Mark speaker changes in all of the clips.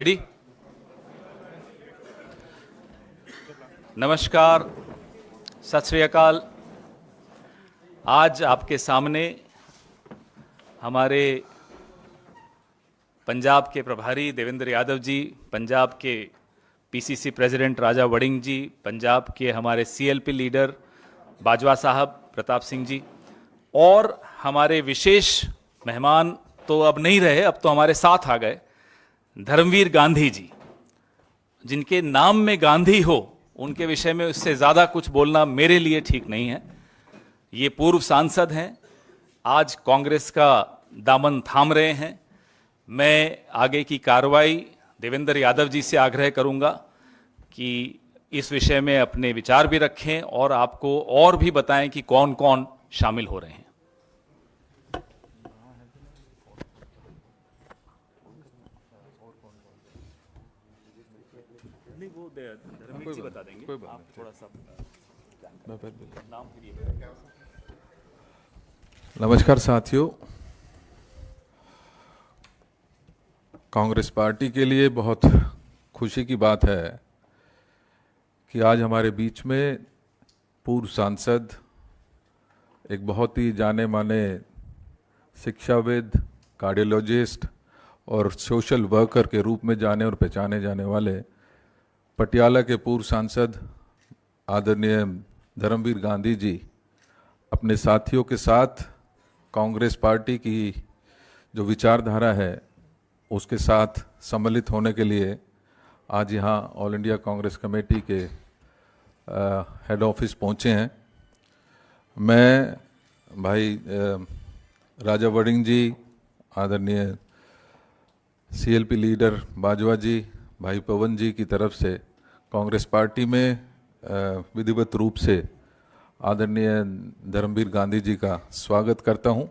Speaker 1: Ready? नमस्कार, सत श्री अकाल। आज आपके सामने हमारे पंजाब के प्रभारी देवेंद्र यादव जी, पंजाब के पीसीसी प्रेसिडेंट राजा वड़िंग जी, पंजाब के हमारे सीएलपी लीडर बाजवा साहब प्रताप सिंह जी और हमारे विशेष मेहमान तो अब नहीं रहे, अब तो हमारे साथ आ गए धर्मवीर गांधी जी। जिनके नाम में गांधी हो उनके विषय में उससे ज़्यादा कुछ बोलना मेरे लिए ठीक नहीं है। ये पूर्व सांसद हैं, आज कांग्रेस का दामन थाम रहे हैं। मैं आगे की कार्रवाई देवेंद्र यादव जी से आग्रह करूंगा कि इस विषय में अपने विचार भी रखें और आपको और भी बताएं कि कौन कौन शामिल हो रहे हैं। वो धर्मवीर जी बता देंगे, आप थोड़ा सा नाम।
Speaker 2: नमस्कार साथियों, कांग्रेस पार्टी के लिए बहुत खुशी की बात है कि आज हमारे बीच में पूर्व सांसद, एक बहुत ही जाने माने शिक्षाविद, कार्डियोलॉजिस्ट और सोशल वर्कर के रूप में जाने और पहचाने जाने वाले पटियाला के पूर्व सांसद आदरणीय धर्मवीर गांधी जी अपने साथियों के साथ कांग्रेस पार्टी की जो विचारधारा है उसके साथ सम्मिलित होने के लिए आज यहाँ ऑल इंडिया कांग्रेस कमेटी के हेड ऑफिस पहुँचे हैं। मैं भाई राजा वड़िंग जी, आदरणीय सीएलपी लीडर बाजवा जी, भाई पवन जी की तरफ से कांग्रेस पार्टी में विधिवत रूप से आदरणीय धर्मवीर गांधी जी का स्वागत करता हूं।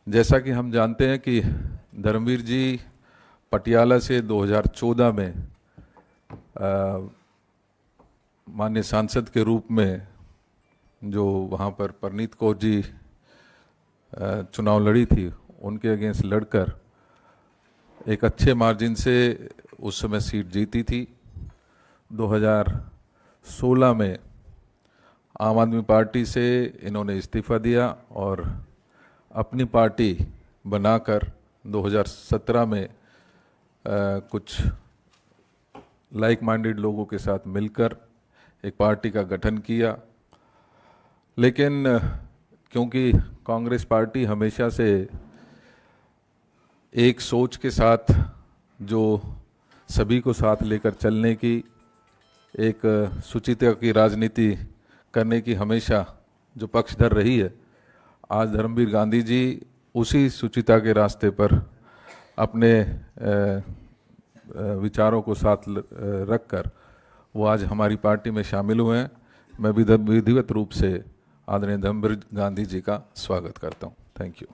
Speaker 2: जैसा कि हम जानते हैं कि धर्मवीर जी पटियाला से 2014 में माननीय सांसद के रूप में जो वहां पर परनीत कौर जी चुनाव लड़ी थी, उनके अगेंस्ट लड़कर एक अच्छे मार्जिन से उस समय सीट जीती थी। 2016 में आम आदमी पार्टी से इन्होंने इस्तीफा दिया और अपनी पार्टी बनाकर 2017 में कुछ लाइक माइंडेड लोगों के साथ मिलकर एक पार्टी का गठन किया। लेकिन क्योंकि कांग्रेस पार्टी हमेशा से एक सोच के साथ, जो सभी को साथ लेकर चलने की, एक सुचिता की राजनीति करने की हमेशा जो पक्षधर रही है, आज धर्मवीर गांधी जी उसी सुचिता के रास्ते पर अपने विचारों को साथ रखकर वो आज हमारी पार्टी में शामिल हुए हैं। मैं विधिवत रूप से आदरणीय धर्मवीर गांधी जी का स्वागत करता हूँ। Thank you.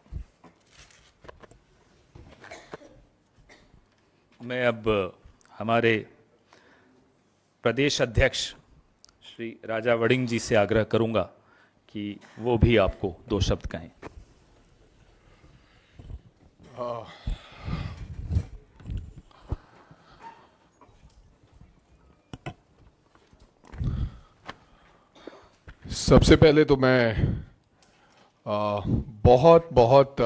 Speaker 1: मैं अब हमारे प्रदेश अध्यक्ष श्री राजा वड़िंग जी से आग्रह करूंगा कि वो भी आपको दो शब्द कहें।
Speaker 3: सबसे पहले तो मैं बहुत बहुत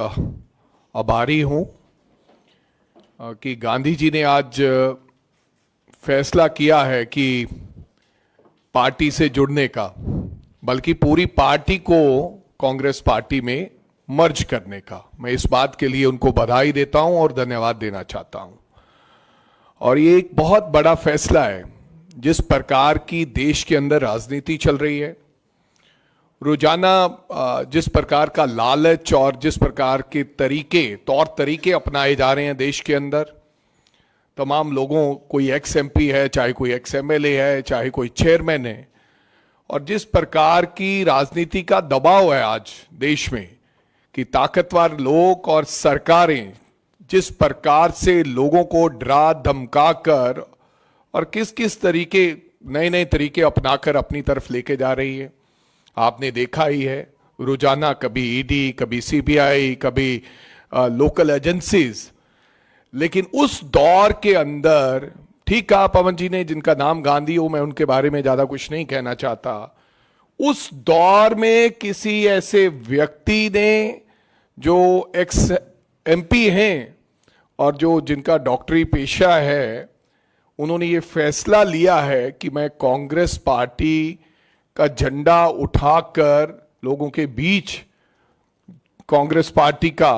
Speaker 3: आभारी हूं कि गांधी जी ने आज फैसला किया है कि पार्टी से जुड़ने का, बल्कि पूरी पार्टी को कांग्रेस पार्टी में मर्ज करने का। मैं इस बात के लिए उनको बधाई देता हूं और धन्यवाद देना चाहता हूं। और ये एक बहुत बड़ा फैसला है। जिस प्रकार की देश के अंदर राजनीति चल रही है, रोजाना जिस प्रकार का लालच और जिस प्रकार के तौर तरीके अपनाए जा रहे हैं देश के अंदर, तमाम लोगों, कोई एक्स एमपी है, चाहे कोई एक्स एमएलए है, चाहे कोई चेयरमैन है, और जिस प्रकार की राजनीति का दबाव है आज देश में कि ताकतवर लोग और सरकारें जिस प्रकार से लोगों को डरा धमका कर और किस किस तरीके, नए नए तरीके अपनाकर अपनी तरफ लेके जा रही है, आपने देखा ही है। रोजाना कभी ईडी, कभी सीबीआई, कभी लोकल एजेंसीज लेकिन उस दौर के अंदर, ठीक कहा पवन जी ने, जिनका नाम गांधी हो, मैं उनके बारे में ज्यादा कुछ नहीं कहना चाहता, उस दौर में किसी ऐसे व्यक्ति ने जो एक्स एमपी हैं और जो जिनका डॉक्टरी पेशा है, उन्होंने ये फैसला लिया है कि मैं कांग्रेस पार्टी का झंडा उठाकर लोगों के बीच कांग्रेस पार्टी का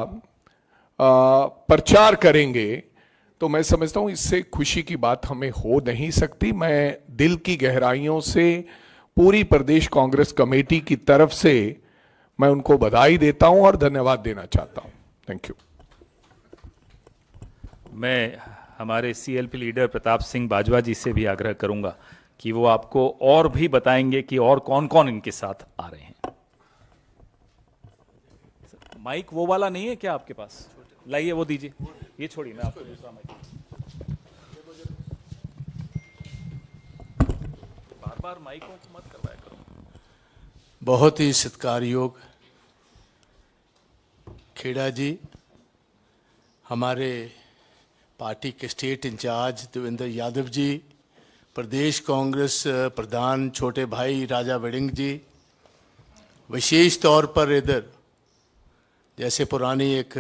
Speaker 3: प्रचार करेंगे, तो मैं समझता हूं इससे खुशी की बात हमें हो नहीं सकती। मैं दिल की गहराइयों से पूरी प्रदेश कांग्रेस कमेटी की तरफ से मैं उनको बधाई देता हूं और धन्यवाद देना चाहता हूं। Thank you.
Speaker 1: मैं हमारे सीएलपी लीडर प्रताप सिंह बाजवा जी से भी आग्रह करूंगा कि वो आपको और भी बताएंगे कि और कौन कौन इनके साथ आ रहे हैं। माइक वो वाला नहीं है क्या आपके पास? लाइए वो दीजिए, ये छोड़िए, मैं आपको दूसरा माइक। बार बार माइकों को मत करवाया करो।
Speaker 4: बहुत ही सत्कारयोग खेड़ा जी, हमारे पार्टी के स्टेट इंचार्ज देवेंद्र यादव जी, प्रदेश कांग्रेस प्रधान छोटे भाई राजा वड़िंग जी, विशेष तौर पर इधर जैसे पुरानी एक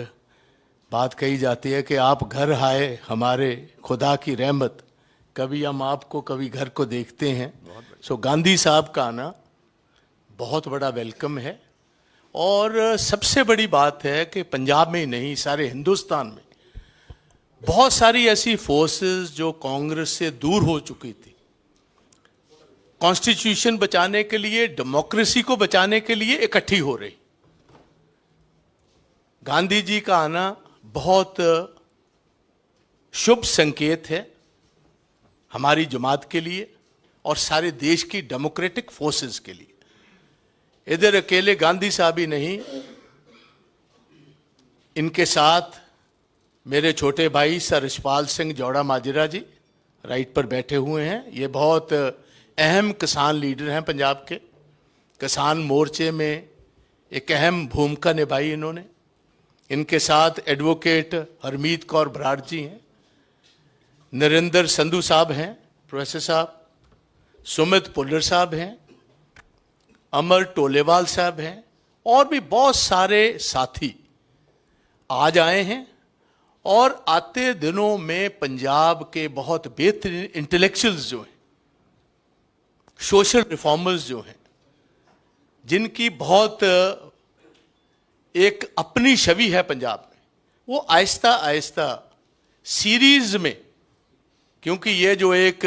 Speaker 4: बात कही जाती है कि आप घर आए हमारे खुदा की रहमत, कभी हम आपको कभी घर को देखते हैं। सो गांधी साहब का आना बहुत बड़ा वेलकम है। और सबसे बड़ी बात है कि पंजाब में ही नहीं, सारे हिंदुस्तान में बहुत सारी ऐसी फोर्सेस जो कांग्रेस से दूर हो चुकी थी, कॉन्स्टिट्यूशन बचाने के लिए, डेमोक्रेसी को बचाने के लिए इकट्ठी हो रही। गांधी जी का आना बहुत शुभ संकेत है हमारी जमात के लिए और सारे देश की डेमोक्रेटिक फोर्सेस के लिए। इधर अकेले गांधी साहब ही नहीं, इनके साथ मेरे छोटे भाई सर यशपाल सिंह जौड़ा माजरा जी राइट पर बैठे हुए हैं। ये बहुत अहम किसान लीडर हैं पंजाब के। किसान मोर्चे में एक अहम भूमिका निभाई इन्होंने। इनके साथ एडवोकेट हरमीत कौर बराड़ जी हैं, नरेंद्र संधू साहब हैं, प्रोफेसर साहब, सुमित पुल्लर साहब हैं, अमर टोलेवाल साहब हैं, और भी बहुत सारे साथी आज आए हैं। और आते दिनों में पंजाब के बहुत बेहतरीन इंटेलेक्चुअल्स जो हैं, सोशल रिफॉर्मर्स जो हैं, जिनकी बहुत एक अपनी छवि है पंजाब में, वो आहिस्ता आहिस्ता सीरीज में, क्योंकि ये जो एक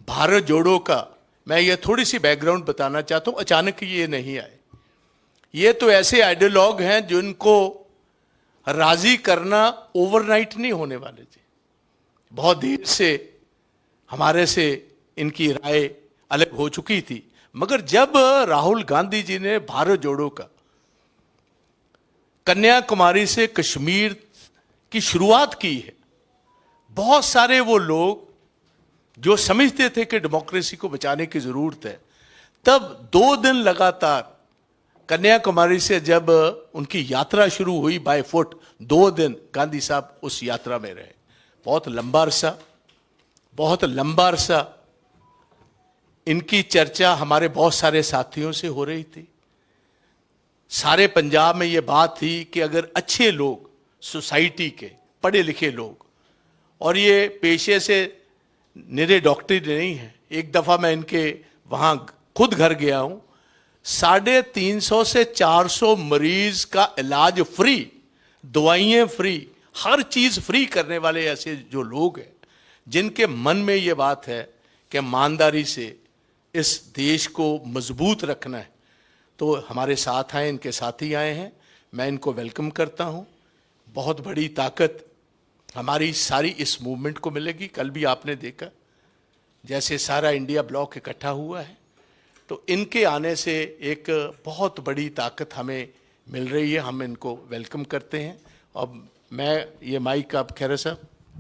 Speaker 4: भारत जोड़ो का, मैं ये थोड़ी सी बैकग्राउंड बताना चाहता हूं, अचानक ये नहीं आए। ये तो ऐसे आइडियोलॉग हैं जिनको राजी करना ओवरनाइट नहीं होने वाले थे। बहुत देर से हमारे से इनकी राय अलग हो चुकी थी, मगर जब राहुल गांधी जी ने भारत जोड़ो का कन्याकुमारी से कश्मीर की शुरुआत की है, बहुत सारे वो लोग जो समझते थे कि डेमोक्रेसी को बचाने की जरूरत है, तब 2 दिन लगातार कन्याकुमारी से जब उनकी यात्रा शुरू हुई बाय फुट, 2 दिन गांधी साहब उस यात्रा में रहे। बहुत लंबा अरसा इनकी चर्चा हमारे बहुत सारे साथियों से हो रही थी। सारे पंजाब में ये बात थी कि अगर अच्छे लोग, सोसाइटी के पढ़े लिखे लोग, और ये पेशे से निरे डॉक्टर नहीं है, एक दफ़ा मैं इनके वहाँ खुद घर गया हूँ, 350 से 400 मरीज का इलाज फ्री, दवाइयाँ फ्री, हर चीज़ फ्री करने वाले ऐसे जो लोग हैं, जिनके मन में ये बात है कि ईमानदारी से इस देश को मजबूत रखना है, तो हमारे साथ आए, इनके साथी आए हैं। मैं इनको वेलकम करता हूँ। बहुत बड़ी ताकत हमारी सारी इस मूवमेंट को मिलेगी। कल भी आपने देखा जैसे सारा इंडिया ब्लॉक इकट्ठा हुआ है, तो इनके आने से एक बहुत बड़ी ताकत हमें मिल रही है। हम इनको वेलकम करते हैं। अब मैं ये माइक आप खैर साहब,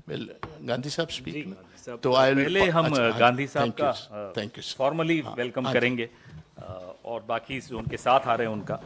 Speaker 4: गांधी साहब स्पीक, तो
Speaker 1: पहले हम गांधी साहब का
Speaker 4: थैंक यू
Speaker 1: फॉर्मली वेलकम करेंगे और बाकी जो उनके साथ आ रहे हैं उनका।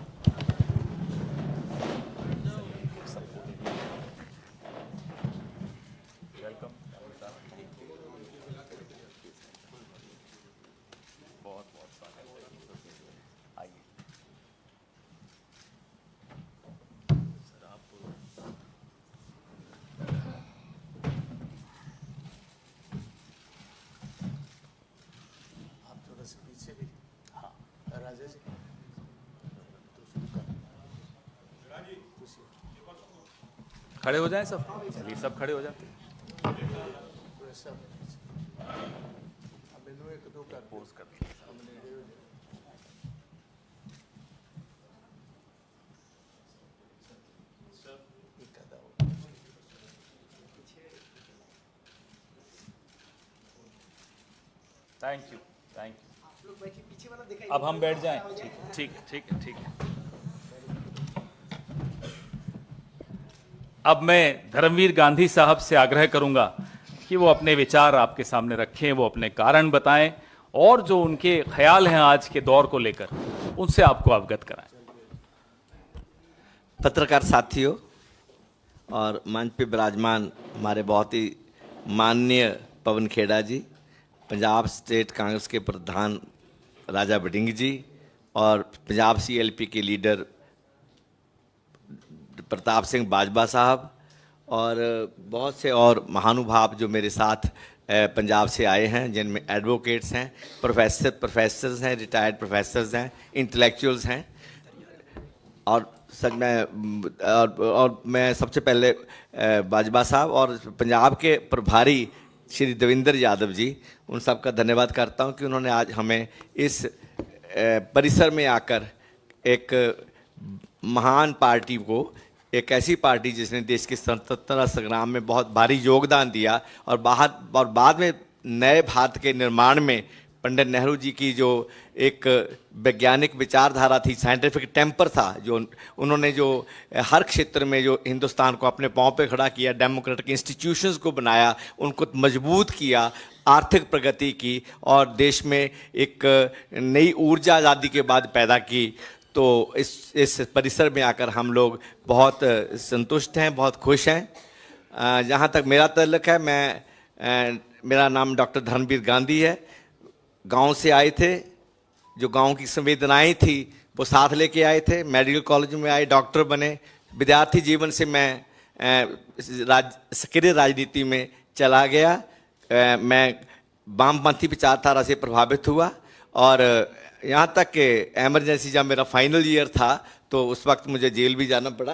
Speaker 4: आप थोड़ा सा पीछे भी, हाँ राजा जी
Speaker 1: खड़े हो जाएं सब, चलिए सब खड़े हो जाते हैं।
Speaker 4: मैनू एक दो कर
Speaker 1: पोज कर थैंक यू, थैंक यू। अब हम बैठ जाएं। ठीक ठीक ठीक है। अब मैं धर्मवीर गांधी साहब से आग्रह करूंगा कि वो अपने विचार आपके सामने रखें, वो अपने कारण बताएं और जो उनके ख्याल हैं आज के दौर को लेकर उनसे आपको अवगत कराएं।
Speaker 5: पत्रकार साथियों और मंच पे विराजमान हमारे बहुत ही माननीय पवन खेड़ा जी, पंजाब स्टेट कांग्रेस के प्रधान राजा वड़िंग जी और पंजाब सीएलपी के लीडर प्रताप सिंह बाजवा साहब और बहुत से और महानुभाव जो मेरे साथ पंजाब से आए हैं, जिनमें एडवोकेट्स हैं, प्रोफेसर्स हैं, रिटायर्ड प्रोफेसर्स हैं, इंटेलेक्चुअल्स हैं और सच में और मैं सबसे पहले बाजवा साहब और पंजाब के प्रभारी श्री देवेंद्र यादव जी, उन सब का धन्यवाद करता हूं कि उन्होंने आज हमें इस परिसर में आकर एक महान पार्टी को, एक ऐसी पार्टी जिसने देश के स्वतंत्रता संग्राम में बहुत भारी योगदान दिया और बाद में नए भारत के निर्माण में पंडित नेहरू जी की जो एक वैज्ञानिक विचारधारा थी, साइंटिफिक टेम्पर था, जो उन्होंने जो हर क्षेत्र में जो हिंदुस्तान को अपने पांव पे खड़ा किया, डेमोक्रेटिक इंस्टीट्यूशंस को बनाया, उनको मजबूत किया, आर्थिक प्रगति की और देश में एक नई ऊर्जा आज़ादी के बाद पैदा की। तो इस परिसर में आकर हम लोग बहुत संतुष्ट हैं, बहुत खुश हैं। जहाँ तक मेरा ताल्लुक है, मेरा नाम डॉक्टर धर्मवीर गांधी है। गांव से आए थे, जो गांव की संवेदनाएं थी वो साथ लेके आए थे, मेडिकल कॉलेज में आए, डॉक्टर बने। विद्यार्थी जीवन से मैं सक्रिय राजनीति में चला गया। मैं वामपंथी विचारधारा से प्रभावित हुआ और यहाँ तक कि एमरजेंसी जब मेरा फाइनल ईयर था तो उस वक्त मुझे जेल भी जाना पड़ा।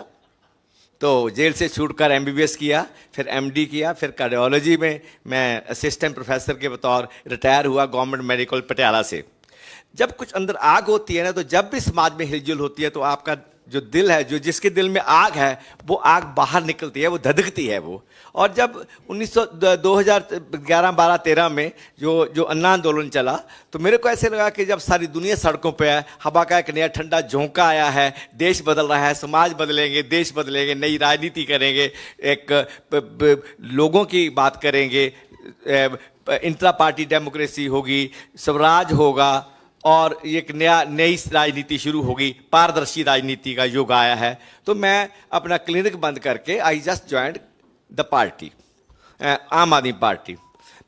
Speaker 5: तो जेल से छूटकर एमबीबीएस किया, फिर एमडी किया, फिर कार्डियोलॉजी में मैं असिस्टेंट प्रोफेसर के बतौर रिटायर हुआ गवर्नमेंट मेडिकल पटियाला से। जब कुछ अंदर आग होती है ना, तो जब भी समाज में हिलजुल होती है तो आपका जो दिल है, जो जिसके दिल में आग है, वो आग बाहर निकलती है, वो धधकती है वो। और जब 2011-12-13 में जो अन्ना आंदोलन चला, तो मेरे को ऐसे लगा कि जब सारी दुनिया सड़कों पे है, हवा का एक नया ठंडा झोंका आया है, देश बदल रहा है, समाज बदलेंगे, देश बदलेंगे, नई राजनीति करेंगे, एक लोगों की बात करेंगे, इंट्रा पार्टी डेमोक्रेसी होगी, स्वराज होगा और एक नई राजनीति शुरू होगी, पारदर्शी राजनीति का युग आया है। तो मैं अपना क्लिनिक बंद करके I just joined the party, आम आदमी पार्टी।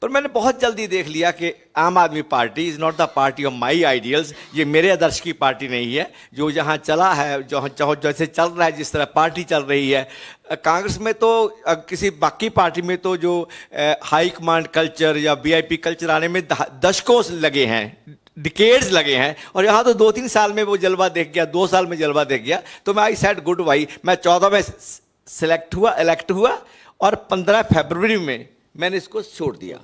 Speaker 5: पर मैंने बहुत जल्दी देख लिया कि आम आदमी party is not the party of my ideals. ये मेरे आदर्श की पार्टी नहीं है। जो जहाँ चला है, जैसे चल रहा है, जिस तरह पार्टी चल रही है, कांग्रेस में तो किसी बाकी पार्टी में तो जो हाई कमांड कल्चर या वीआईपी कल्चर आने में दशकों लगे हैं, डिकेड्स लगे हैं, और यहाँ तो 2-3 साल में वो जलवा देख गया, 2 साल में जलवा देख गया। तो मैं आई सेड गुड बाई। मैं 14 में इलेक्ट हुआ और 15 फरवरी में मैंने इसको छोड़ दिया।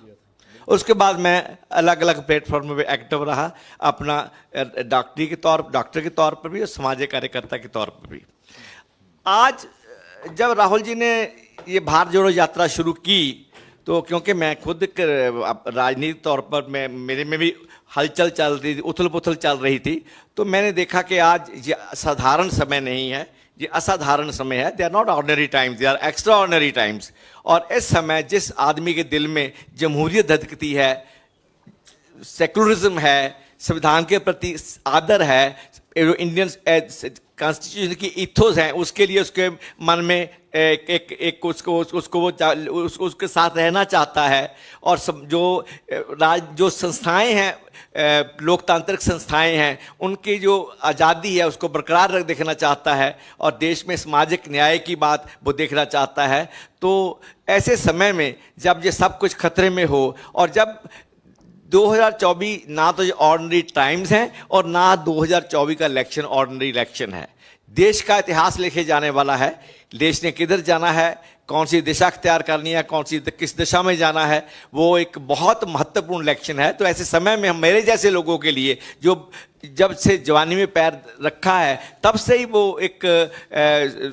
Speaker 5: उसके बाद मैं अलग अलग प्लेटफॉर्म में एक्टिव रहा, अपना डॉक्टर के तौर पर भी और सामाजिक कार्यकर्ता के तौर पर भी। आज जब राहुल जी ने ये भारत जोड़ो यात्रा शुरू की, तो क्योंकि मैं खुद राजनीतिक तौर पर मेरे में भी हलचल चल रही थी, उथल पुथल चल रही थी, तो मैंने देखा कि आज ये साधारण समय नहीं है, ये असाधारण समय है। They are not ordinary times, they are extraordinary times. और इस समय जिस आदमी के दिल में जमहूरियत धधकती है, सेकुलरिज्म है, संविधान के प्रति आदर है, इंडियन कॉन्स्टिट्यूशन की इथोस हैं, उसके लिए उसके मन में एक उसको वो उसके साथ रहना चाहता है, और जो संस्थाएं हैं, लोकतांत्रिक संस्थाएं हैं, उनकी जो आज़ादी है उसको बरकरार देखना चाहता है, और देश में सामाजिक न्याय की बात वो देखना चाहता है। तो ऐसे समय में जब ये सब कुछ खतरे में हो, और जब 2024 ना तो ये ऑर्डिनरी टाइम्स हैं और ना 2024 का इलेक्शन ऑर्डिनरी इलेक्शन है, देश का इतिहास लिखे जाने वाला है। देश ने किधर जाना है, कौन सी दिशा अख्तियार करनी है, किस दिशा में जाना है, वो एक बहुत महत्वपूर्ण इलेक्शन है। तो ऐसे समय में हम, मेरे जैसे लोगों के लिए जो जब से जवानी में पैर रखा है तब से ही वो एक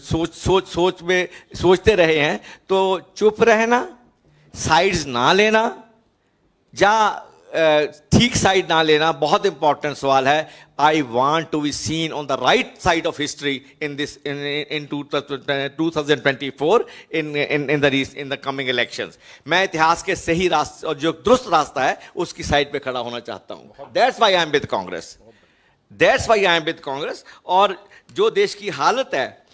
Speaker 5: सोच में सोचते रहे हैं, तो चुप रहना, साइड्स ना लेना या ठीक साइड ना लेना बहुत इंपॉर्टेंट सवाल है। I want to be seen on the right side of history in 2024 in the coming elections. मैं इतिहास के सही रास्ते और जो दुरुस्त रास्ता है उसकी साइड पे खड़ा होना चाहता हूं। That's why I am with Congress, that's why I am with Congress. और जो देश की हालत है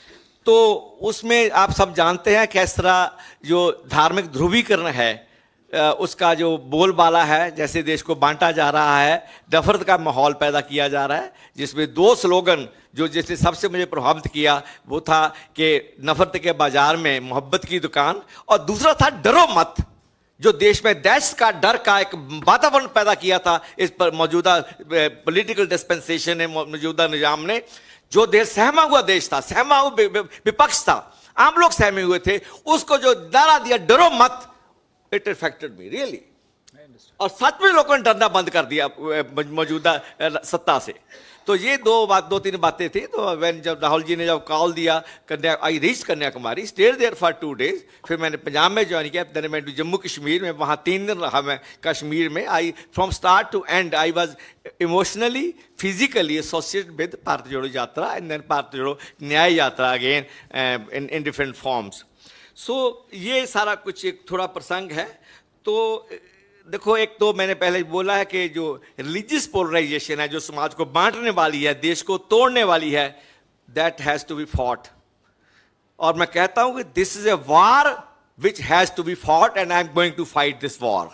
Speaker 5: तो उसमें आप सब जानते हैं किस तरह जो धार्मिक ध्रुवीकरण है उसका जो बोलबाला है, जैसे देश को बांटा जा रहा है, नफरत का माहौल पैदा किया जा रहा है, जिसमें दो स्लोगन जो जिसने सबसे मुझे प्रभावित किया वो था कि नफरत के बाजार में मोहब्बत की दुकान, और दूसरा था डरो मत, जो देश में दहशत का डर का एक वातावरण पैदा किया था इस पर मौजूदा पॉलिटिकल डिस्पेंसेशन ने, मौजूदा निजाम ने। जो देश सहमा हुआ देश था, सहमा हुआ विपक्ष था, आम लोग सहमे हुए थे, उसको जो नारा दिया डरो मत, इट अफेक्टेड मी रियली। और सच में लोगों ने डरना बंद कर दिया मौजूदा सत्ता से। तो ये दो तीन बातें थी। तो जब राहुल जी ने जब कॉल दिया, I reach Kanyakumari, stayed there for 2 days, फिर मैंने पंजाब में ज्वाइन किया, देन मैं जम्मू कश्मीर में, वहाँ 3 दिन रहा मैं कश्मीर में। I from start to end I was emotionally physically associated with Bharat Jodo Yatra and then Bharat Jodo Nyay Yatra again in different forms. So ये सारा कुछ एक थोड़ा प्रसंग है। तो देखो, एक तो मैंने पहले बोला है कि जो रिलीजियस पोलराइजेशन है, जो समाज को बांटने वाली है, देश को तोड़ने वाली है, that has to be fought. और मैं कहता हूं कि this is a war which has to be fought and I am going to fight this war.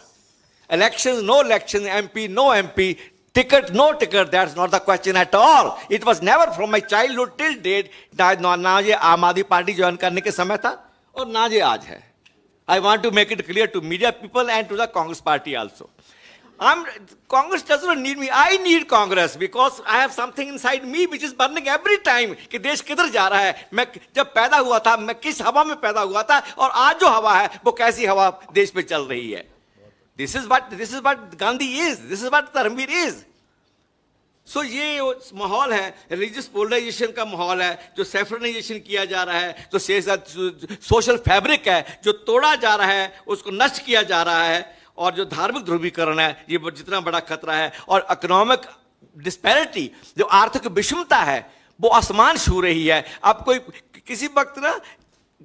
Speaker 5: Election, no election, MP, no MP, ticket, no ticket, that's not the question at all. It was never from my childhood till date. ना ये आम आदमी party join करने के समय था और ना ये आज है। I want to make it clear to media people and to the Congress party also. Congress does not need me. I need Congress because I have something inside me which is burning every time कि देश किधर जा रहा है। मैं जब पैदा हुआ था, मैं किस हवा में पैदा हुआ था, और आज जो हवा है वो कैसी हवा देश में चल रही है। This is what Gandhi is. This is what Dharmveer is. सो ये माहौल है, रिलीजियस पोलराइजेशन का माहौल है, जो सेफरनाइजेशन किया जा रहा है, जो सोशल फैब्रिक है जो तोड़ा जा रहा है, उसको नष्ट किया जा रहा है, और जो धार्मिक ध्रुवीकरण है ये जितना बड़ा खतरा है, और इकोनॉमिक डिस्पैरिटी, जो आर्थिक विषमता है वो आसमान छू रही है। अब कोई किसी वक्त ना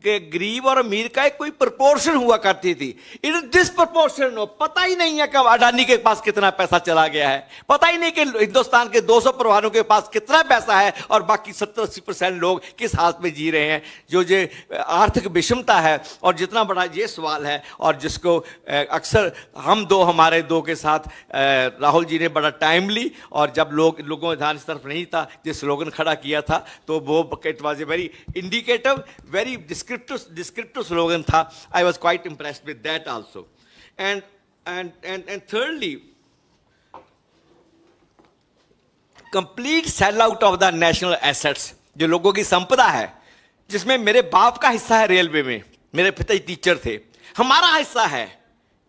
Speaker 5: कि गरीब और अमीर का एक कोई प्रोपोर्शन हुआ करती थी, इट इज डिसप्रोपोर्शन। पता ही नहीं है कब अडानी के पास कितना पैसा चला गया है, पता ही नहीं कि हिंदुस्तान के 200 परिवारों के पास कितना पैसा है और बाकी 70-80% लोग किस हालत में जी रहे हैं। जो आर्थिक विषमता है और जितना बड़ा ये सवाल है, और जिसको अक्सर हमारे दो के साथ राहुल जी ने बड़ा टाइमली, और जब लोगों का ध्यान इस तरफ नहीं था, जिस स्लोगन खड़ा किया था, तो वो it was a very indicative, very descriptive slogan tha. I was quite impressed with that also. And thirdly, complete sellout of the national assets, जो लोगों की संपदा है, जिसमें मेरे बाप का हिस्सा है रेलवे में, मेरे पिताजी टीचर थे, हमारा हिस्सा है,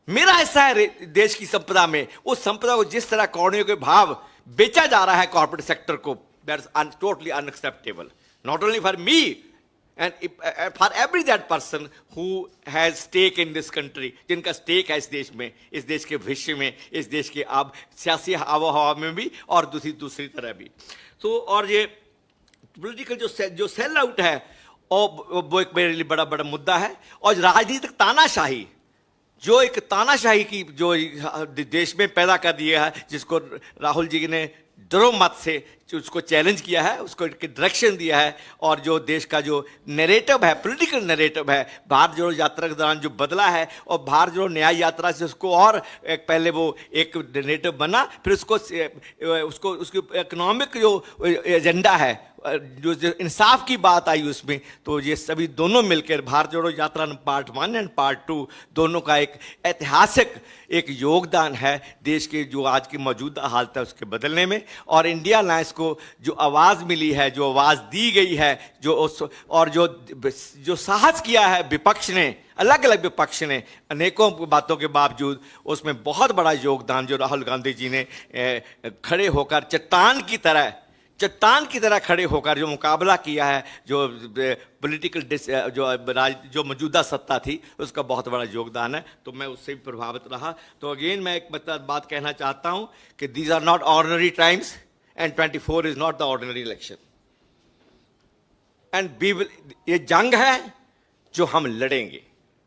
Speaker 5: मेरा हिस्सा है देश की संपदा में। उस संपदा को जिस तरह करोड़ों के भाव बेचा जा रहा है कॉर्पोरेट सेक्टर को, that's totally unacceptable, not only for me and for every that person who has stake in this country, जिनका स्टेक है इस देश में, इस देश के भविष्य में, इस देश के अब सियासी आबो हवा में भी, और दूसरी तरह भी। तो और ये पॉलिटिकल जो सेल आउट है, और वो एक मेरे लिए बड़ा मुद्दा है। और राजनीतिक तानाशाही, जो की जो देश में पैदा कर दिया है, जिसको राहुल जी ने डरो मत से जो उसको चैलेंज किया है, उसको डायरेक्शन दिया है, और जो देश का जो नैरेटिव है, पॉलिटिकल नैरेटिव है भारत जोड़ो यात्रा के दौरान जो बदला है, और भारत जोड़ो न्याय यात्रा से उसको और एक पहले वो एक नैरेटिव बना, फिर उसको उसकी इकोनॉमिक जो एजेंडा है, जो इंसाफ की बात आई उसमें, तो ये सभी दोनों मिलकर भारत जोड़ो यात्रा पार्ट 1 एंड पार्ट 2 दोनों का एक ऐतिहासिक एक योगदान है देश के जो आज की मौजूदा हालत है उसके बदलने में। और इंडिया अलायंस को जो आवाज़ मिली है, जो आवाज़ दी गई है, जो साहस किया है विपक्ष ने, अलग अलग विपक्ष ने अनेकों बातों के बावजूद, उसमें बहुत बड़ा योगदान जो राहुल गांधी जी ने खड़े होकर चट्टान की तरह खड़े होकर जो मुकाबला किया है, जो पॉलिटिकल जो मौजूदा सत्ता थी, उसका बहुत बड़ा योगदान है। तो मैं उससे भी प्रभावित रहा। तो अगेन मैं एक बात कहना चाहता हूं कि these are not ordinary times and 24 is not the ordinary election, and ये जंग है जो हम लड़ेंगे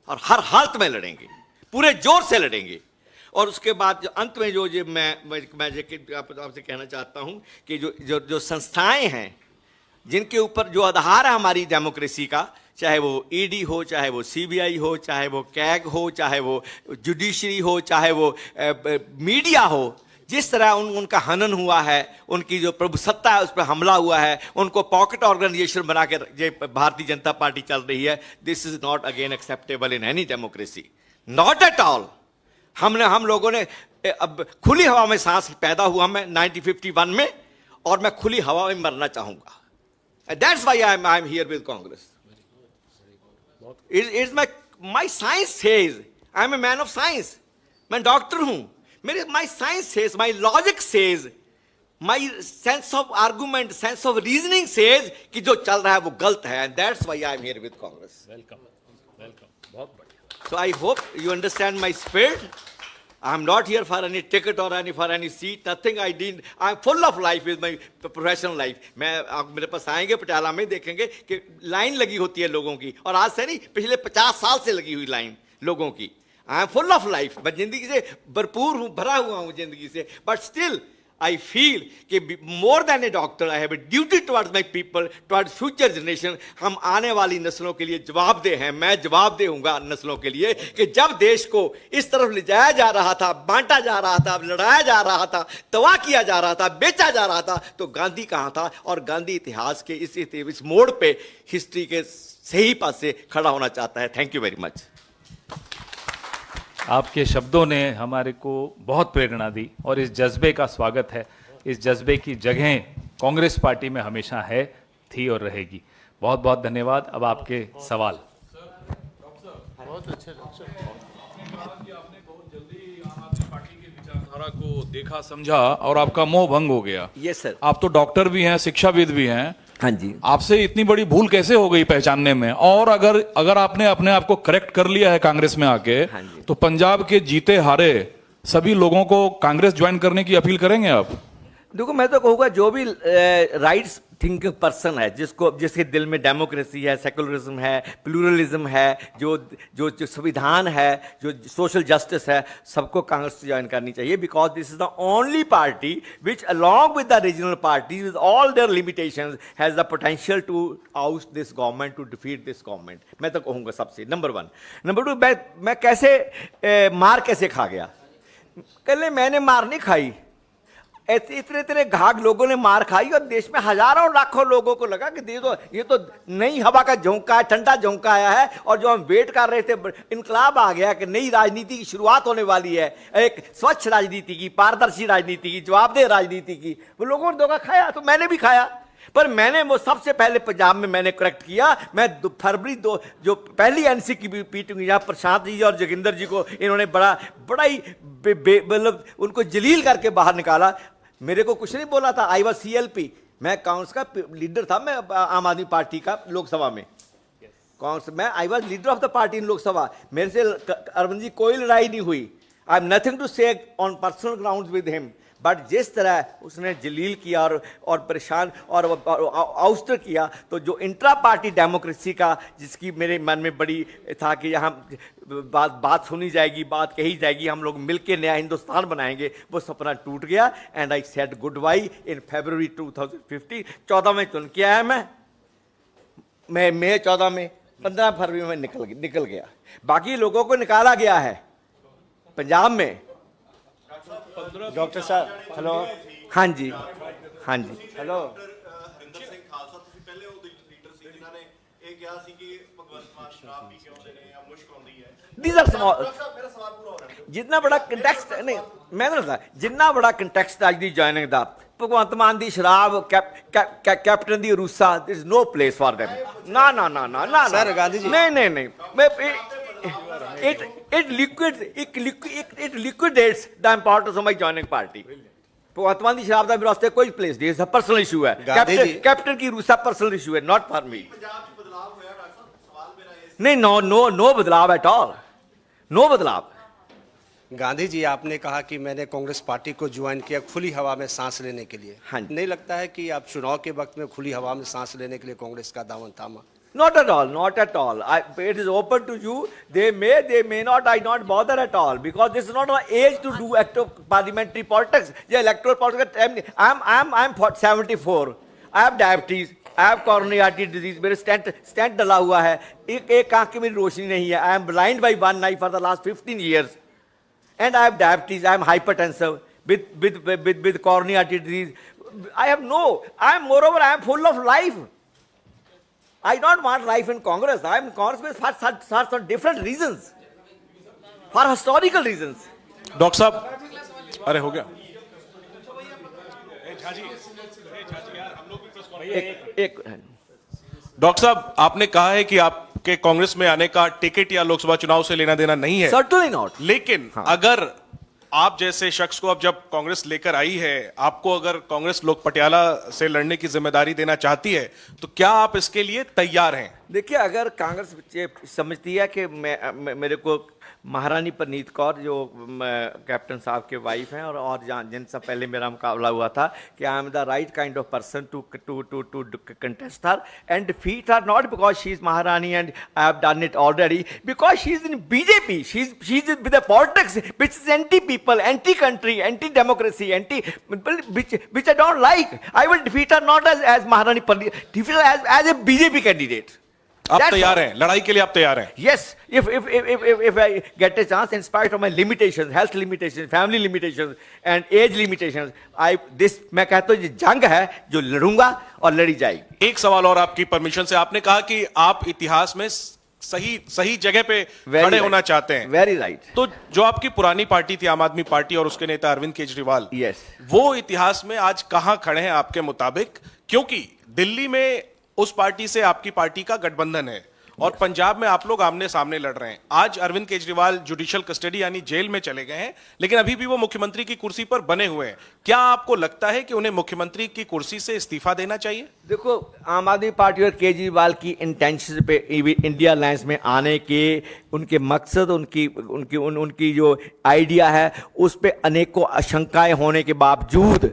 Speaker 5: और हर हालत में लड़ेंगे, पूरे जोर से लड़ेंगे। और उसके बाद जो अंत में जो मैं आपसे कहना चाहता हूं कि जो संस्थाएं हैं जिनके ऊपर जो आधार है हमारी डेमोक्रेसी का, चाहे वो ईडी हो, चाहे वो सीबीआई हो, चाहे वो कैग हो, चाहे वो जुडिशरी हो, चाहे वो मीडिया हो, जिस तरह उनका हनन हुआ है, उनकी जो प्रभुसत्ता है उस पर हमला हुआ है, उनको पॉकेट ऑर्गेनाइजेशन बना के भारतीय जनता पार्टी चल रही है, this is not again acceptable in any democracy, not at all. हम लोगों ने अब खुली हवा में सांस पैदा हुआ मैं 1951 में, और मैं खुली हवा में मरना चाहूंगा। That's why I am here with Congress. It's my science says, I am a man of science, मैं डॉक्टर हूं, मेरे my science says, my logic says, my sense of argument, sense of reasoning says कि जो चल रहा है वो गलत है, and that's why I am here with Congress.
Speaker 1: Welcome, बहुत बढ़िया।
Speaker 5: So I hope you understand my spirit. I'm not here for any ticket or for any seat. Nothing I did. I'm full of life with my professional life. मैं आप मेरे पास आएंगे पटियाला में, देखेंगे कि line लगी होती है लोगों की, और आज से नहीं, पिछले 50 साल से लगी हुई लाइन लोगों की। I am full of life, मैं जिंदगी से भरपूर हूँ, भरा हुआ हूँ जिंदगी से, बट स्टिल I feel कि more than a doctor, I have a duty towards my people, towards future generation. हम आने वाली नस्लों के लिए जवाबदेह हैं। मैं जवाबदेह हूँगा नस्लों के लिए कि जब देश को इस तरफ ले जाया जा रहा था, बांटा जा रहा था, लड़ाया जा रहा था, तबाह किया जा रहा था, बेचा जा रहा था, तो गांधी कहाँ था? और गांधी इतिहास के इस मोड़ पे हिस्ट्री के सही पास से खड़ा होना चाहता है। Thank you very much.
Speaker 1: आपके शब्दों ने हमारे को बहुत प्रेरणा दी, और इस जज्बे का स्वागत है। इस जज्बे की जगह कांग्रेस पार्टी में हमेशा है, थी और रहेगी। बहुत बहुत धन्यवाद। अब आपके सवाल।
Speaker 3: बहुत अच्छे
Speaker 2: आपने बहुत जल्दी आम आदमी पार्टी के विचारधारा को देखा, समझा, और आपका मोह भंग हो गया।
Speaker 5: Yes sir.
Speaker 2: आप तो डॉक्टर भी हैं, शिक्षाविद भी हैं।
Speaker 5: हाँ जी।
Speaker 2: आपसे इतनी बड़ी भूल कैसे हो गई पहचानने में? और अगर आपने अपने आप को करेक्ट कर लिया है कांग्रेस में आके,
Speaker 5: हाँ जी।
Speaker 2: तो पंजाब के जीते हारे सभी लोगों को कांग्रेस ज्वाइन करने की अपील करेंगे आप?
Speaker 5: देखो, मैं तो कहूँगा जो भी राइट्स थिंकिंग पर्सन है, जिसके दिल में डेमोक्रेसी है, सेकुलरिज्म है, प्लूरलिज्म है, जो संविधान है, जो सोशल जस्टिस है, सबको कांग्रेस ज्वाइन करनी चाहिए, because this is the only party which along with the regional party with all their limitations has the potential to out this government, to defeat this government. मैं तो कहूँगा सबसे नंबर 1। नंबर 2, मैं कैसे मार कैसे खा गया? कल मैंने मार नहीं खाई, इतने घाट लोगों ने मार खाई, और देश में हजारों लाखों लोगों को लगा कि ये तो नई हवा का झोंका है, ठंडा झोंका आया है, और जो हम वेट कर रहे थे, इनकलाब आ गया कि नई राजनीति की शुरुआत होने वाली है, एक स्वच्छ राजनीति की, पारदर्शी राजनीति की, जवाबदेह राजनीति की। वो लोगों ने धोखा खाया, तो मैंने भी खाया, पर मैंने वो सबसे पहले पंजाब में मैंने करेक्ट किया। मैं फरवरी जो पहली एनसी की मीटिंग, यहाँ प्रशांत जी और जोगिंदर जी को इन्होंने बड़ा ही मतलब उनको जलील करके बाहर निकाला। मेरे को कुछ नहीं बोला था। आई वॉज CLP, मैं कांग्रेस का लीडर था, मैं आम आदमी पार्टी का लोकसभा में कांग्रेस, मैं I was leader of the party इन लोकसभा। मेरे से अरविंद जी कोई लड़ाई नहीं हुई। आई एम नथिंग टू से on personal ground with him, but जिस तरह उसने जलील किया और परेशान और आउस्टर किया, तो जो इंट्रा पार्टी डेमोक्रेसी का जिसकी मेरे मन में बड़ी था कि यहाँ बात सुनी जाएगी, बात कही जाएगी, हम लोग मिलकर नया हिंदुस्तान बनाएंगे, वो सपना टूट गया। And I said good bye in February 2015। 14 में चुन के आया मैं मई 14 में, 15 फरवरी में निकल गया। बाकी लोगों को निकाला गया है पंजाब में।
Speaker 6: डॉक्टर साहब हेलो।
Speaker 5: हाँ जी, हाँ जी,
Speaker 6: हेलो।
Speaker 7: ਹਰਿੰਦਰ ਸਿੰਘ ਖਾਲਸਾ ਤੁਸੀਂ ਪਹਿਲੇ ਉਹ ਲੀਡਰ ਸੀ ਜਿਨ੍ਹਾਂ ਨੇ ਇਹ ਕਿਹਾ ਸੀ ਕਿ ਭਗਵੰਤ ਮਾਨ ਸ਼ਰਾਬ ਪੀ ਕੇ ਆਉਂਦੇ ਨੇ ਜਾਂ ਮੁਸ਼ਕ ਆਉਂਦੀ ਹੈ।
Speaker 5: These are small।
Speaker 7: ਮੇਰਾ ਸਵਾਲ ਪੂਰਾ ਹੋ ਰਿਹਾ।
Speaker 5: जितना बड़ा कंटेक्स्ट नहीं, मैं नहीं लगता जितना बड़ा कंटेक्स्ट आज दी ज्वाइनिंग दा भगवंत मान दी शराब कैप्टन दी रूसा, there is no place for them. ना ना ना ना ना
Speaker 6: सर, गांधी जी।
Speaker 5: नहीं नहीं नहीं, मैं it liquidates the importance of my joining party। भगवंत मान दी शराब दा मेरे वास्ते कोई प्लेस नहीं, पर्सनल इशू है।
Speaker 6: गांधी जी।
Speaker 5: कैप्टन की रूसा पर्सनल इशू है, नॉट फॉर मी।
Speaker 7: ਪੰਜਾਬ 'ਚ ਬਦਲਾਅ ਹੋਇਆ ਡਾਕਟਰ ਸਾਹਿਬ, ਸਵਾਲ ਮੇਰਾ ਇਹ
Speaker 5: नहीं, नो बदलाव एट ऑल, नो बदलाव।
Speaker 6: गांधी जी, आपने कहा कि मैंने कांग्रेस पार्टी को ज्वाइन किया खुली हवा में सांस लेने के लिए।
Speaker 5: हाँ जी।
Speaker 6: नहीं लगता है कि आप चुनाव के वक्त में खुली हवा में सांस लेने के लिए कांग्रेस का दामन थामा?
Speaker 5: Not at all, not at all. It is open to you. They may not. I not bother at all, because this is not an age to do active parliamentary politics. Yeah, electoral politics. I'm 74. I have diabetes. I have coronary artery disease. मेरे stent डला हुआ है. एक आंख की मेरी रोशनी नहीं है. I am blind by one eye for the last 15 years, and I have diabetes. I am hypertensive with coronary artery disease. Moreover, I am full of life. I don't want life in Congress. I am in Congress for some different reasons, for historical reasons.
Speaker 7: Doctor साहब, अरे हो गया।
Speaker 5: एक
Speaker 7: doctor साहब, आपने कहा है कि आपके कांग्रेस में आने का टिकट या लोकसभा चुनाव से लेना देना नहीं है,
Speaker 5: certainly not.
Speaker 7: लेकिन अगर आप जैसे शख्स को अब जब कांग्रेस लेकर आई है, आपको अगर कांग्रेस लोग पटियाला से लड़ने की जिम्मेदारी देना चाहती है, तो क्या आप इसके लिए तैयार हैं?
Speaker 5: देखिए, अगर कांग्रेस समझती है कि मेरे को महारानी परनीत कौर जो कैप्टन साहब के वाइफ हैं और जिनसे पहले मेरा मुकाबला हुआ था, कि I am the right kind of person to contest her and defeat her, not because she is Maharani and I have done it already, because she is in BJP, she is with the politics which is anti people, anti country, anti democracy, anti which I don't like. I will defeat her not as Maharani Parneet, defeat as a BJP candidate.
Speaker 7: आप तैयार हैं? लड़ाई के लिए आप तैयार हैं?
Speaker 5: Yes, if I get a chance, in spite of my limitations, health limitations, family limitations, and age limitations, मैं कहता हूँ ये जंग है जो लड़ूंगा और लड़ी जाएगी।
Speaker 7: एक सवाल और आपकी परमिशन से, आपने कहा कि आप इतिहास में सही जगह पे खड़े होना चाहते हैं।
Speaker 5: Very right.
Speaker 7: तो जो आपकी पुरानी पार्टी थी आम आदमी पार्टी और उसके नेता अरविंद केजरीवाल,
Speaker 5: Yes.
Speaker 7: वो इतिहास में आज कहां खड़े हैं आपके मुताबिक? क्योंकि दिल्ली में उस पार्टी से आपकी पार्टी का गठबंधन है और पंजाब में आप लोग आमने सामने लड़ रहे हैं। आज अरविंद केजरीवाल जुडिशियल कस्टडी यानी जेल में चले गए हैं, लेकिन अभी भी वो मुख्यमंत्री की कुर्सी पर बने हुए हैं। क्या आपको लगता है कि उन्हें मुख्यमंत्री की कुर्सी से इस्तीफा देना चाहिए?
Speaker 5: देखो, आम आदमी पार्टी और केजरीवाल की इंटेंशन पे इंडिया लाइंस में आने के उनके मकसद, उनकी जो आइडिया है, उस पर अनेकों आशंकाएं होने के बावजूद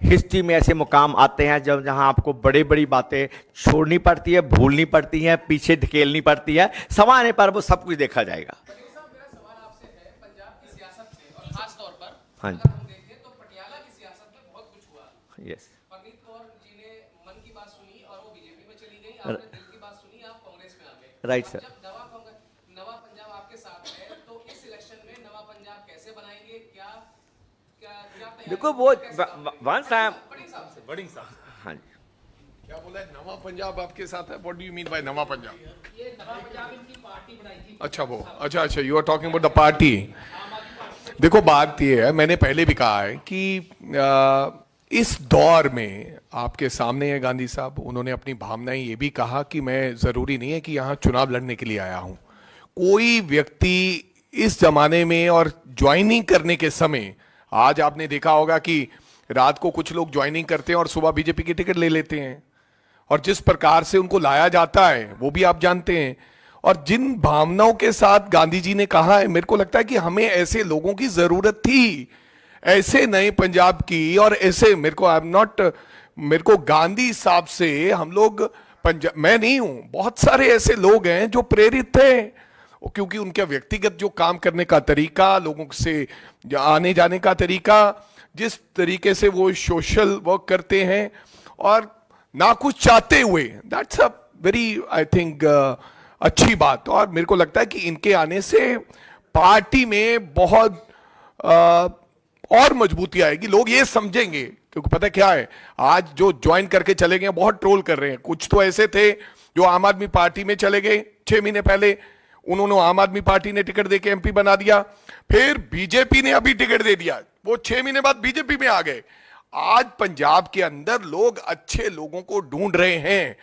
Speaker 5: हिस्ट्री में ऐसे मुकाम आते हैं जहां आपको बड़ी बड़ी बातें छोड़नी पड़ती है, भूलनी पड़ती हैं, पीछे धकेलनी पड़ती है। समय आने पर वो सब कुछ देखा जाएगा। हाँ जी,
Speaker 8: तो पटियाला की सियासत में बहुत कुछ हुआ।
Speaker 5: यस।
Speaker 8: परनीत कौर जी ने मन की बात सुनी और वो बीजेपी में चली गई, आपने दिल की बात सुनी, आप कांग्रेस में आ गए।
Speaker 5: Right sir.
Speaker 8: जब नवा पंजाब आपके साथ है, तो इस इलेक्शन में नवा पंजाब कैसे बनाएंगे? क्या
Speaker 5: देखो, वो वंस आई एम
Speaker 1: बड़िंग साहब,
Speaker 5: हाँ जी,
Speaker 3: क्या बोला है? नवा पंजाब आपके साथ है? What do you mean by नवा पंजाब?
Speaker 8: ये नवा पंजाब इनकी पार्टी बनाई थी।
Speaker 3: अच्छा, you are talking about the party. देखो, बात ये है, मैंने पहले भी कहा है कि इस दौर में आपके सामने है गांधी साहब, उन्होंने अपनी भावनाएं ये भी कहा कि मैं जरूरी नहीं है कि यहाँ चुनाव लड़ने के लिए आया हूं। कोई व्यक्ति इस जमाने में और ज्वाइनिंग करने के समय, आज आपने देखा होगा कि रात को कुछ लोग ज्वाइनिंग करते हैं और सुबह बीजेपी की टिकट ले लेते हैं, और जिस प्रकार से उनको लाया जाता है वो भी आप जानते हैं। और जिन भावनाओं के साथ गांधी जी ने कहा है, मेरे को लगता है कि हमें ऐसे लोगों की जरूरत थी, ऐसे नए पंजाब की और ऐसे मेरे को गांधी साहब से हम लोग पंजाब, मैं नहीं हूं, बहुत सारे ऐसे लोग हैं जो प्रेरित थे, क्योंकि उनका व्यक्तिगत जो काम करने का तरीका, लोगों से आने जाने का तरीका, जिस तरीके से वो सोशल वर्क करते हैं और ना कुछ चाहते हुए, that's a very I think अच्छी बात। और मेरे को लगता है कि इनके आने से पार्टी में बहुत और मजबूती आएगी। लोग ये समझेंगे, क्योंकि पता क्या है, आज जो ज्वाइन करके चले गए बहुत ट्रोल कर रहे हैं। कुछ तो ऐसे थे जो आम आदमी पार्टी में चले गए 6 महीने पहले, उन्होंने आम आदमी पार्टी ने टिकट देके एमपी बना दिया, फिर बीजेपी ने अभी टिकट दे दिया, वो 6 महीने बाद बीजेपी में आ गए। आज पंजाब के अंदर लोग अच्छे लोगों को ढूंढ रहे हैं।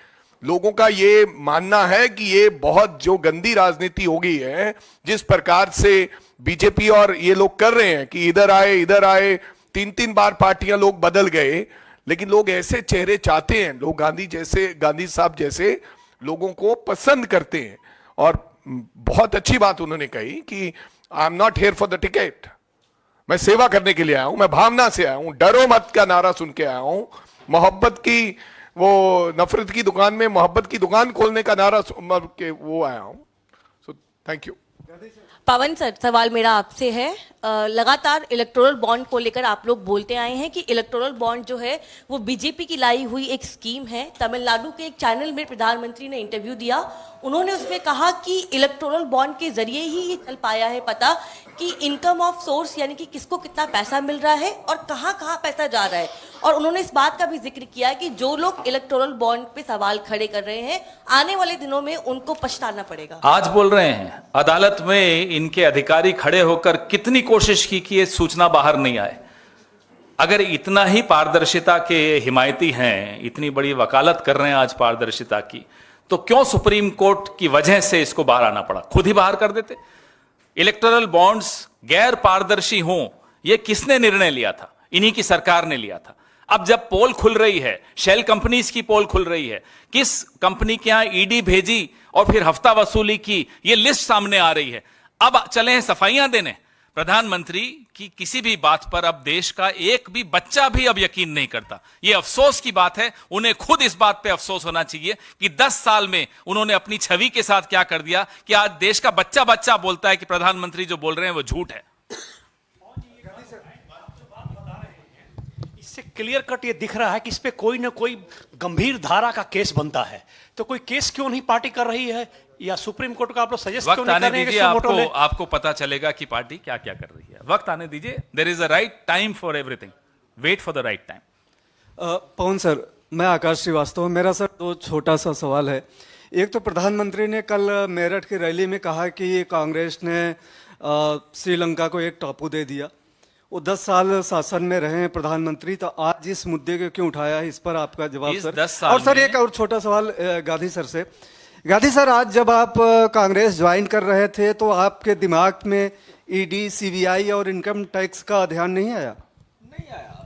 Speaker 3: लोगों का ये मानना है कि ये बहुत जो गंदी राजनीति हो गई है, जिस प्रकार से बीजेपी और ये लोग कर रहे हैं कि इधर आए 3 बार पार्टियां लोग बदल गए, लेकिन लोग ऐसे चेहरे चाहते हैं। लोग गांधी साहब जैसे लोगों को पसंद करते हैं। और बहुत अच्छी बात उन्होंने कही कि I am not here for the ticket, मैं सेवा करने के लिए आया हूं, मैं भावना से आया हूं, डरो मत का नारा सुन के आया हूं, मोहब्बत की वो नफरत की दुकान में मोहब्बत की दुकान खोलने का नारा के वो आया हूं। So thank you.
Speaker 9: Pawan sir, सवाल मेरा आपसे है। लगातार इलेक्टोरल बॉन्ड को लेकर आप लोग बोलते आए हैं कि इलेक्टोरल बॉन्ड जो है वो बीजेपी की लाई हुई एक स्कीम है। तमिलनाडु के एक चैनल में प्रधानमंत्री ने इंटरव्यू दिया, उन्होंने उसमें कहा कि इलेक्टोरल बॉन्ड के जरिए ही ये चल पाया है पता कि इनकम ऑफ सोर्स यानी कि किसको कितना पैसा मिल रहा है और कहाँ कहाँ पैसा जा रहा है। और उन्होंने इस बात का भी जिक्र किया कि जो लोग इलेक्टोरल बॉन्ड पे सवाल खड़े कर रहे हैं, आने वाले दिनों में उनको पछताना पड़ेगा।
Speaker 1: आज बोल रहे हैं, अदालत में इनके अधिकारी खड़े होकर कितनी कोशिश की कि ये सूचना बाहर नहीं आए। अगर इतना ही पारदर्शिता के हिमायती हैं, इतनी बड़ी वकालत कर रहे हैं आज पारदर्शिता की, तो क्यों सुप्रीम कोर्ट की वजह से इसको बाहर आना पड़ा? खुद ही बाहर कर देते। इलेक्टोरल बॉन्ड्स गैर पारदर्शी हों, यह किसने निर्णय लिया था? इन्हीं की सरकार ने लिया था। अब जब पोल खुल रही है, शेल कंपनीज की पोल खुल रही है, किस कंपनी के यहां ईडी भेजी और फिर हफ्ता वसूली की, यह लिस्ट सामने आ रही है। अब चले हैं सफाइयां देने। प्रधानमंत्री की किसी भी बात पर अब देश का एक भी बच्चा भी अब यकीन नहीं करता। यह अफसोस की बात है। उन्हें खुद इस बात पे अफसोस होना चाहिए कि 10 साल में उन्होंने अपनी छवि के साथ क्या कर दिया कि आज देश का बच्चा बच्चा बोलता है कि प्रधानमंत्री जो बोल रहे हैं वो झूठ है।
Speaker 10: इससे क्लियर कट ये दिख रहा है कि इस पे कोई ना कोई गंभीर धारा का केस बनता है। तो कोई केस क्यों नहीं पार्टी कर रही है, या सुप्रीम कोर्ट को आप लोग सजेस्ट क्यों नहीं कर रहे हैं?
Speaker 1: आपको पता चलेगा कि पार्टी क्या क्या कर रही है। वक्त आने दीजिए। There is a right time for everything, wait for the right time.
Speaker 11: Pawan sir, मैं आकाश श्रीवास्तव। मेरा सर 2 छोटा सा सवाल है। एक तो प्रधानमंत्री ने कल मेरठ की रैली में कहा कि कांग्रेस ने श्रीलंका को एक टापू दे दिया। वो 10 साल शासन में रहे हैं प्रधानमंत्री, तो आज इस मुद्दे को क्यों उठाया है? इस पर आपका जवाब सर। और सर एक और छोटा सवाल गांधी सर से। गांधी सर, आज जब आप कांग्रेस ज्वाइन कर रहे थे तो आपके दिमाग में ईडी, सीबीआई और इनकम टैक्स का ध्यान नहीं आया?
Speaker 5: नहीं आया,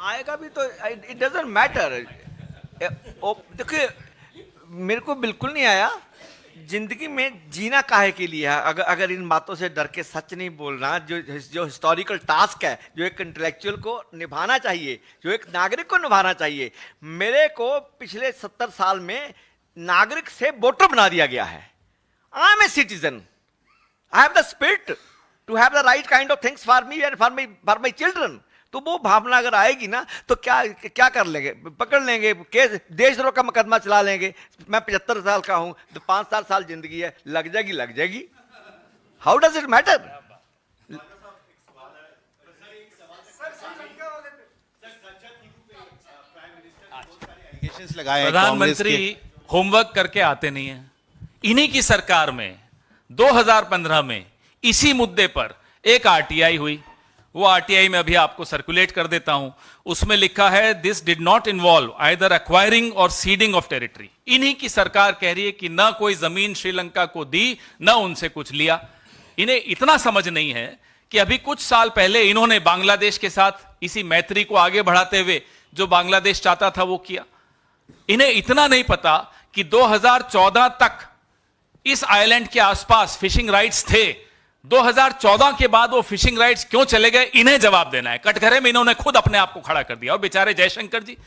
Speaker 5: आएगा भी तो इट डजंट मैटर। देखिए, मेरे को बिल्कुल नहीं आया। जिंदगी में जीना काहे के लिए है? अगर इन बातों से डर के सच नहीं बोलना, जो हिस्टोरिकल टास्क है, जो एक इंटेलेक्चुअल को निभाना चाहिए, जो एक नागरिक को निभाना चाहिए। मेरे को पिछले 70 साल में नागरिक से वोटर बना दिया गया है। I am a citizen, I have the spirit to have the right kind of things for me and for my children. तो वो भावना अगर आएगी ना तो क्या कर लेंगे? पकड़ लेंगे, केस देशद्रोह का मुकदमा चला लेंगे। मैं 75 साल का हूं, तो 5 साल जिंदगी है, लग जाएगी। How does it matter?
Speaker 1: प्रधानमंत्री होमवर्क करके आते नहीं है। इन्हीं की सरकार में 2015 में इसी मुद्दे पर एक आरटीआई हुई। वो आरटीआई में अभी आपको सर्कुलेट कर देता हूं। उसमें लिखा है, this did not involve either acquiring और सीडिंग ऑफ टेरिटरी। इन्हीं की सरकार कह रही है कि ना कोई जमीन श्रीलंका को दी, ना उनसे कुछ लिया। इन्हें इतना समझ नहीं है कि अभी कुछ साल पहले इन्होंने बांग्लादेश के साथ इसी मैत्री को आगे बढ़ाते हुए जो बांग्लादेश चाहता था वो किया। इन्हें इतना नहीं पता कि 2014 तक इस आइलैंड के आसपास फिशिंग राइट्स थे। 2014 के बाद वो फिशिंग राइट्स क्यों चले गए, इन्हें जवाब देना है। कटघरे में इन्होंने खुद अपने आप को खड़ा कर दिया, और बेचारे जयशंकर जी,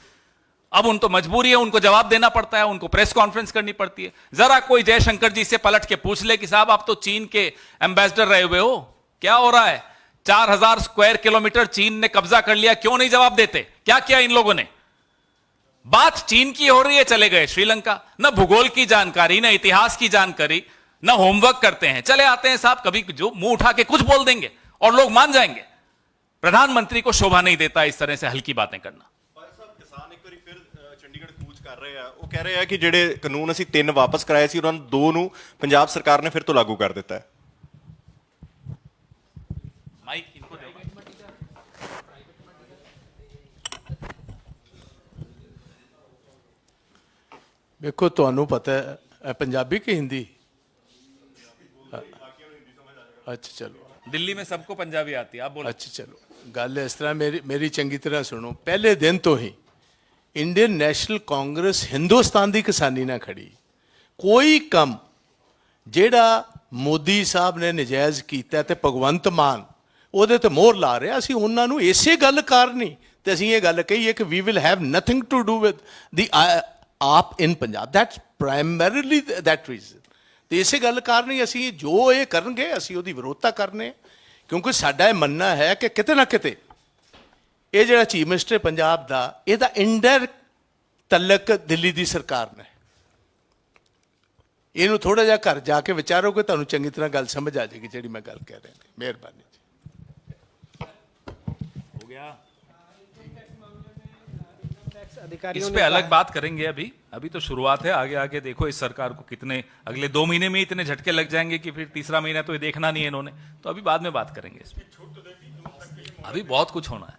Speaker 1: अब उनको मजबूरी है, उनको जवाब देना पड़ता है, उनको प्रेस कॉन्फ्रेंस करनी पड़ती है। जरा कोई जयशंकर जी से पलट के पूछ ले कि साहब आप तो चीन के एम्बेसडर रहे हुए हो, क्या हो रहा है? 4000 स्क्वायर किलोमीटर चीन ने कब्जा कर लिया, क्यों नहीं जवाब देते? क्या किया इन लोगों ने? बात चीन की हो रही है, चले गए श्रीलंका। न भूगोल की जानकारी, न इतिहास की जानकारी, न होमवर्क करते हैं, चले आते हैं साहब, कभी जो मुंह उठा के कुछ बोल देंगे और लोग मान जाएंगे। प्रधानमंत्री को शोभा नहीं देता इस तरह से हल्की बातें करना।
Speaker 12: किसान एक बार फिर चंडीगढ़ कूच कर रहे हैं, वो कह रहे हैं कि ਜਿਹੜੇ ਕਾਨੂੰਨ ਅਸੀਂ 3 ਵਾਪਸ ਕਰਾਏ ਸੀ ਉਹਨਾਂ ਨੂੰ 2 ਨੂੰ ਪੰਜਾਬ ਸਰਕਾਰ ਨੇ ਫਿਰ ਤੋਂ ਲਾਗੂ ਕਰ ਦਿੱਤਾ ਹੈ।
Speaker 1: ਮਾਈਕ ਇनको दो।
Speaker 4: देखो ਤੁਹਾਨੂੰ पता है पंजाबी की हिंदी? अच्छा चलो,
Speaker 1: दिल्ली में सबको पंजाबी आती है, आप बोलो।
Speaker 4: अच्छा चलो, गल इस तरह मेरी चंगी तरह सुनो। पहले दिन तो ही इंडियन नेशनल कांग्रेस हिंदुस्तान की किसानी ना खड़ी। कोई कम जेड़ा मोदी साहब ने नजायज़ किया ते भगवंत मान ਉਹਦੇ ਤੇ ਮੋਹਰ ਲਾ ਰਿਹਾ, ਅਸੀਂ ਉਹਨਾਂ ਨੂੰ ਇਸੇ ਗੱਲ ਕਾਰਨ ਹੀ ਤੇ ਅਸੀਂ ਇਹ ਗੱਲ ਕਹੀ ਹੈ ਕਿ we will have nothing to do with the AAP in Punjab. That's primarily that reason. ਤੇ ਇਸੇ ਗੱਲ ਕਾਰਨ ਹੀ ਅਸੀਂ ਜੋ ਇਹ ਕਰਨਗੇ ਅਸੀਂ ਉਹਦੀ ਵਿਰੋਧਤਾ ਕਰਨੇ, ਕਿਉਂਕਿ ਸਾਡਾ ਇਹ ਮੰਨਣਾ ਹੈ ਕਿ ਕਿਤੇ ਨਾ ਕਿਤੇ ਇਹ ਜਿਹੜਾ ਚੀਫ ਮਿਨਿਸਟਰ ਪੰਜਾਬ ਦਾ, ਇਹਦਾ ਇਨਡਾਇਰੈਕਟ ਤਲਕ ਦਿੱਲੀ ਦੀ ਸਰਕਾਰ ਨਾਲ। ਇਹਨੂੰ ਥੋੜਾ ਜਿਹਾ ਘਰ ਜਾ ਕੇ ਵਿਚਾਰੋਗੇ, ਤੁਹਾਨੂੰ ਚੰਗੀ ਤਰ੍ਹਾਂ ਗੱਲ ਸਮਝ ਆ ਜਾਏਗੀ ਜਿਹੜੀ ਮੈਂ ਗੱਲ ਕਹਿ ਰਿਹਾ। ਮਿਹਰਬਾਨੀ।
Speaker 1: इस पे अलग बात करेंगे। अभी तो शुरुआत है, आगे आगे देखो इस सरकार को कितने अगले 2 महीने में इतने झटके लग जाएंगे कि फिर तीसरा महीना तो ये देखना नहीं है इन्होंने, तो अभी बाद में बात करेंगे इस पे। अभी बहुत कुछ होना है।